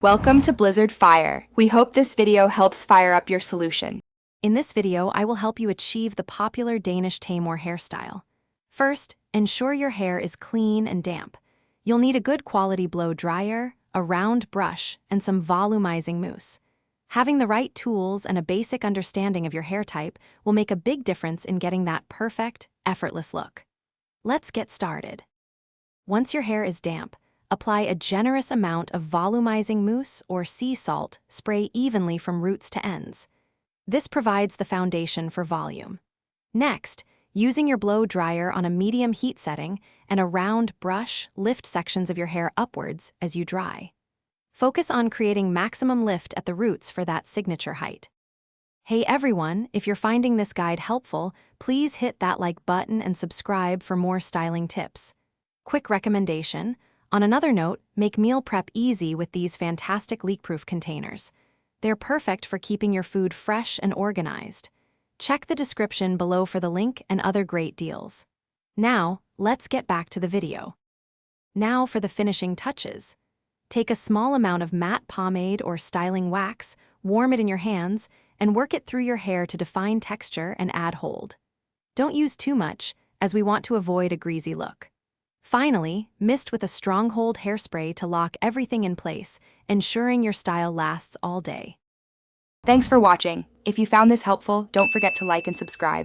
Welcome to Blizzard Fire. We hope this video helps fire up your solution. In this video, I will help you achieve the popular Danish Taimoor hairstyle. First, ensure your hair is clean and damp. You'll need a good quality blow dryer, a round brush, and some volumizing mousse. Having the right tools and a basic understanding of your hair type will make a big difference in getting that perfect, effortless look. Let's get started. Once your hair is damp, apply a generous amount of volumizing mousse or sea salt spray evenly from roots to ends. This provides the foundation for volume. Next, using your blow dryer on a medium heat setting and a round brush, lift sections of your hair upwards as you dry. Focus on creating maximum lift at the roots for that signature height. Hey everyone, if you're finding this guide helpful, please hit that like button and subscribe for more styling tips. Quick recommendation: on another note, make meal prep easy with these fantastic leak-proof containers. They're perfect for keeping your food fresh and organized. Check the description below for the link and other great deals. Now, let's get back to the video. Now for the finishing touches. Take a small amount of matte pomade or styling wax, warm it in your hands, and work it through your hair to define texture and add hold. Don't use too much, as we want to avoid a greasy look. Finally, mist with a stronghold hairspray to lock everything in place, ensuring your style lasts all day. Thanks for watching. If you found this helpful, don't forget to like and subscribe.